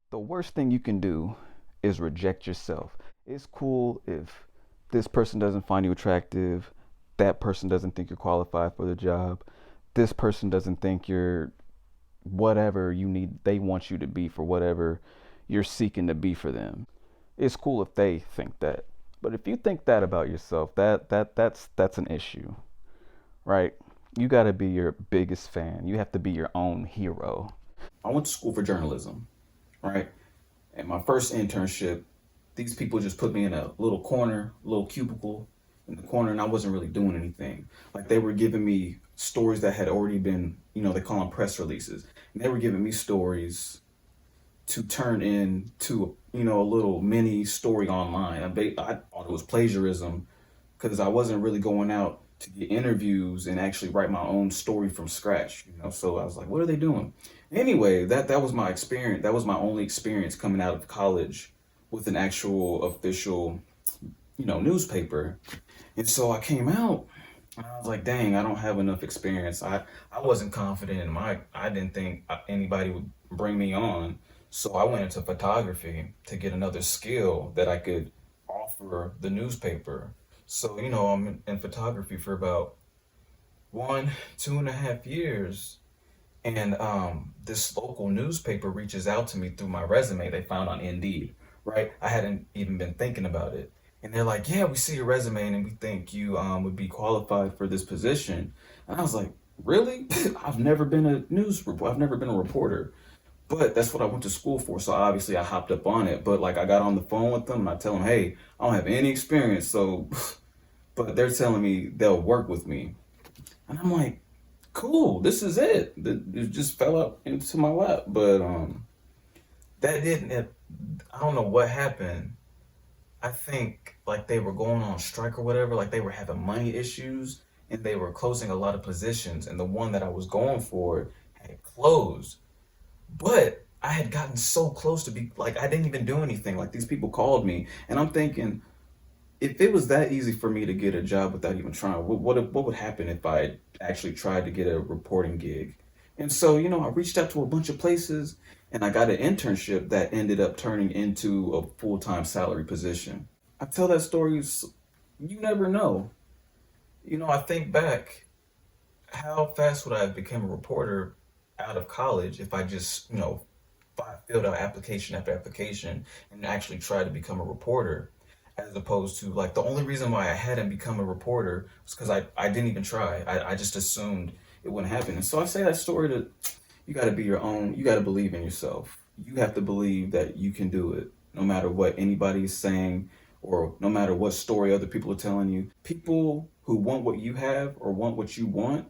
The worst thing you can do is reject yourself. It's cool if this person doesn't find you attractive, that person doesn't think you're qualified for the job, this person doesn't think you're whatever you need, they want you to be for whatever you're seeking to be for them. It's cool if they think that. But if you think that about yourself, that's an issue, right? You got to be your biggest fan. You have to be your own hero. I went to school for journalism, right? And my first internship, these people just put me in a little corner, little cubicle in the corner, and I wasn't really doing anything. Like they were giving me stories that had already been, they call them press releases. And they were giving me stories to turn into, a little mini story online. I thought it was plagiarism because I wasn't really going out to get interviews and actually write my own story from scratch. So I was like, what are they doing? Anyway, that was my experience. That was my only experience coming out of college with an actual official, newspaper. And so I came out and I was like, dang, I don't have enough experience. I wasn't confident in I didn't think anybody would bring me on. So I went into photography to get another skill that I could offer the newspaper. So, I'm in photography for about 2.5 years. And this local newspaper reaches out to me through my resume they found on Indeed, right? I hadn't even been thinking about it. And they're like, yeah, we see your resume and we think you would be qualified for this position. And I was like, really? I've never been a reporter. But that's what I went to school for. So obviously I hopped up on it. But like I got on the phone with them and I tell them, hey, I don't have any experience. So, but they're telling me they'll work with me. And I'm like, cool, this is it. It just fell out into my lap. But that didn't. I don't know what happened. I think like they were going on strike or whatever. Like they were having money issues and they were closing a lot of positions. And the one that I was going for had closed. But I had gotten so close to be like I didn't even do anything. Like these people called me, and I'm thinking, if it was that easy for me to get a job without even trying, what would happen if I actually tried to get a reporting gig? And so, I reached out to a bunch of places and I got an internship that ended up turning into a full-time salary position. I tell that story, you never know. I think back, how fast would I have become a reporter out of college if I just, filled out application after application and actually tried to become a reporter? As opposed to like the only reason why I hadn't become a reporter was because I didn't even try. I just assumed it wouldn't happen. And so I say that story to you got to be your own, you got to believe in yourself. You have to believe that you can do it no matter what anybody is saying or no matter what story other people are telling you. People who want what you have or want what you want,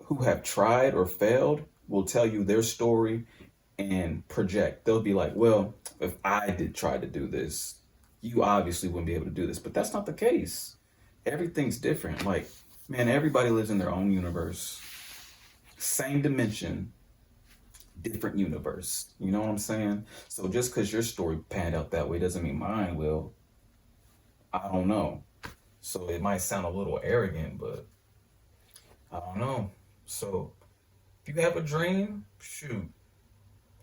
who have tried or failed, will tell you their story and project. They'll be like, well, if I did try to do this, you obviously wouldn't be able to do this. But that's not the case. Everything's different. Like, man, everybody lives in their own universe. Same dimension, different universe. You know what I'm saying? So just because your story panned out that way doesn't mean mine will. I don't know. So it might sound a little arrogant, but I don't know. So if you have a dream, shoot,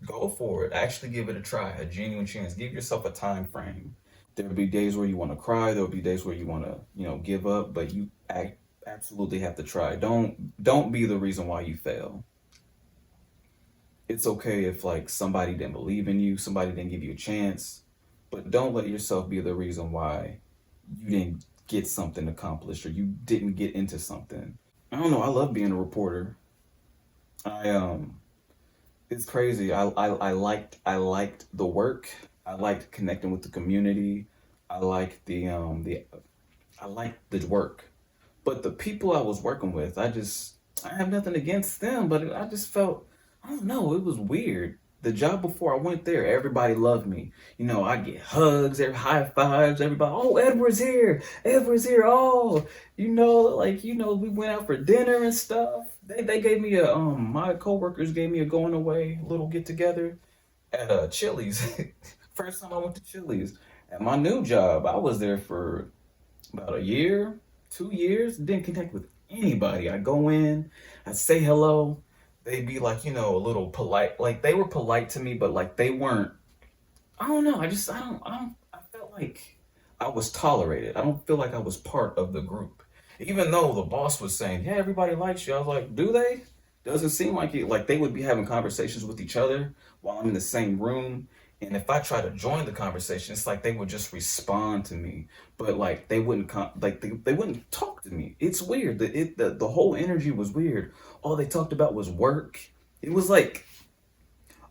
go for it. Actually give it a try, a genuine chance. Give yourself a time frame. There'll be days where you want to cry. There'll be days where you want to, give up. But absolutely have to try. Don't be the reason why you fail. It's okay if like somebody didn't believe in you, somebody didn't give you a chance, but don't let yourself be the reason why you didn't get something accomplished or you didn't get into something. I don't know. I love being a reporter. I It's crazy. I liked the work. I liked connecting with the community. I liked I liked the work. But the people I was working with, I have nothing against them, but I just felt I don't know, it was weird. The job before I went there, everybody loved me. I get hugs, every high fives, everybody, oh, Edward's here, Edward's here, oh, we went out for dinner and stuff. They gave me my coworkers gave me a going away little get together at Chili's. First time I went to Chili's. At my new job, I was there for about a year, 2 years, didn't connect with anybody. I go in, I say hello. they'd be like, a little polite. Like they were polite to me, but like they weren't. I don't know. I felt like I was tolerated. I don't feel like I was part of the group. Even though the boss was saying, yeah, everybody likes you. I was like, do they? Doesn't seem like it. Like they would be having conversations with each other while I'm in the same room. And if I try to join the conversation, it's like they would just respond to me, but like they wouldn't they wouldn't talk to me. It's weird. The whole energy was weird. All they talked about was work. It was like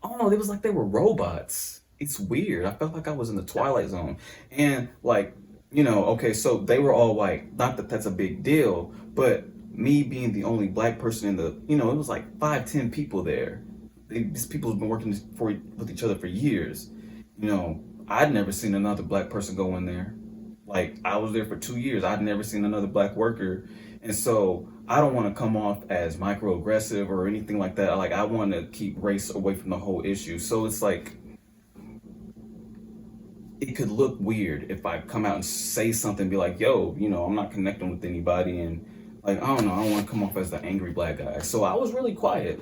Oh, it was like they were robots. It's weird. I felt like I was in the Twilight Zone. And like, okay, so they were all white. Not that that's a big deal, but me being the only black person in it was like 5, 10 people there. These people have been working with each other for years. I'd never seen another black person go in there. Like I was there for 2 years. I'd never seen another black worker, and so I don't want to come off as microaggressive or anything like that. Like I want to keep race away from the whole issue. So it's like it could look weird if I come out and say something, be like, "Yo, I'm not connecting with anybody," and like I don't know, I don't want to come off as the angry black guy. So I was really quiet.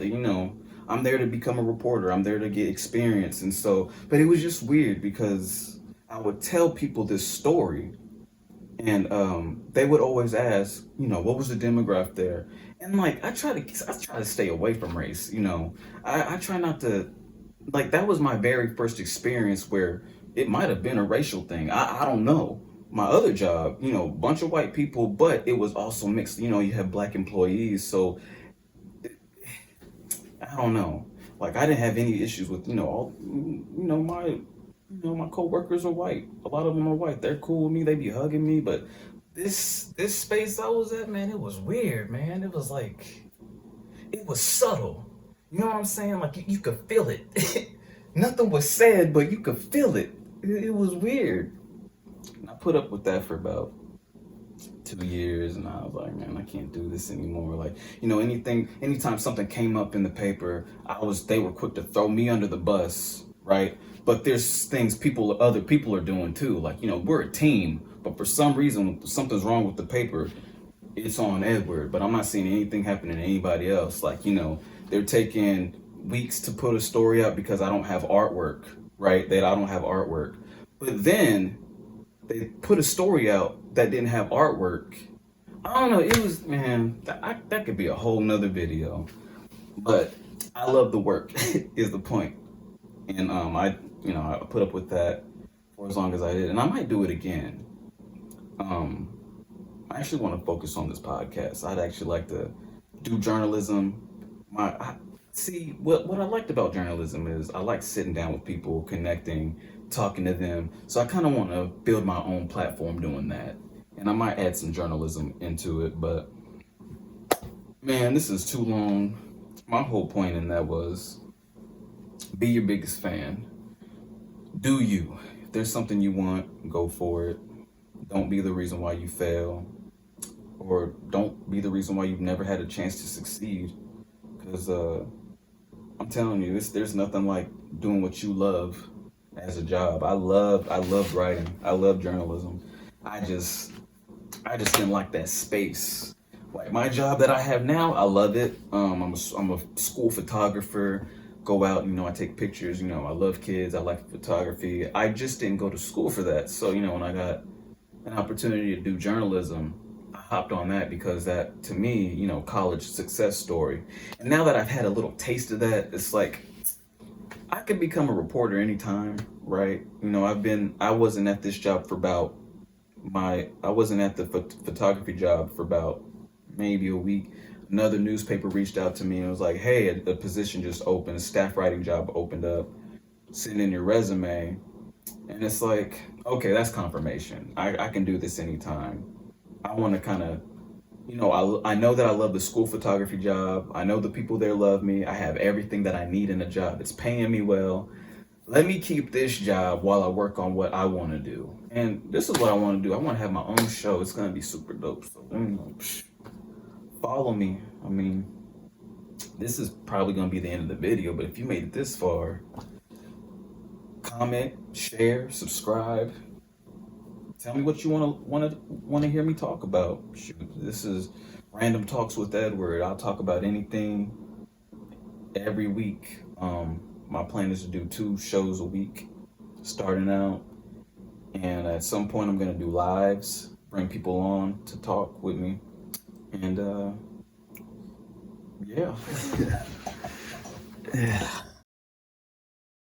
I'm there to become a reporter. I'm there to get experience, and so, but it was just weird because I would tell people this story and they would always ask, what was the demographic there? And like I try to stay away from race. I try not to like that was my very first experience where it might have been a racial thing. I don't know. My other job, bunch of white people, but it was also mixed. You have black employees, so I don't know. Like I didn't have any issues with all my coworkers are white. A lot of them are white. They're cool with me. They be hugging me. But this space I was at, man, it was weird, man. It was like it was subtle. You know what I'm saying? Like you could feel it. Nothing was said, but you could feel it. It was weird. And I put up with that for about 2 years, and I was like, man, I can't do this anymore. Like, anytime something came up in the paper, they were quick to throw me under the bus, right? But there's things other people are doing too. Like, we're a team, but for some reason, something's wrong with the paper. It's on Edward, but I'm not seeing anything happening to anybody else. Like, they're taking weeks to put a story up because I don't have artwork, right? That I don't have artwork. But then they put a story out that didn't have artwork. I don't know. It was, man, that could be a whole nother video. But I love the work is the point. And I put up with that for as long as I did, and I might do it again. Um, I actually want to focus on this podcast. I'd actually like to do journalism. See what I liked about journalism is I like sitting down with people, connecting, talking to them. So I kind of want to build my own platform doing that, and I might add some journalism into it. But man, this is too long. My whole point in that was be your biggest fan. Do you? If there's something you want, go for it. Don't be the reason why you fail, or don't be the reason why you've never had a chance to succeed. Because I'm telling you, there's nothing like doing what you love as a job. I loved writing. I love journalism. I just I just didn't like that space. Like my job that I have now, I love it. I'm a school photographer. Go out, I take pictures. I love kids. I like photography. I just didn't go to school for that. So when I got an opportunity to do journalism, I hopped on that because that to me, college success story. And now that I've had a little taste of that, it's like I could become a reporter anytime, right? I wasn't at this job for about I wasn't at the photography job for about maybe a week. Another newspaper reached out to me and was like, hey, a position just opened, a staff writing job opened up. Send in your resume. And it's like, okay, that's confirmation. I can do this anytime. I want to kind of, I know that I love the school photography job. I know the people there love me. I have everything that I need in a job. It's paying me well. Let me keep this job while I work on what I want to do. And this is what I want to do. I want to have my own show. It's going to be super dope. So, follow me. I mean, this is probably going to be the end of the video, but if you made it this far, comment, share, subscribe. Tell me what you want to hear me talk about. Shoot, this is Random Talks with Edward. I'll talk about anything every week. My plan is to do 2 shows a week starting out. And at some point, I'm going to do lives, bring people on to talk with me. And yeah. Yeah.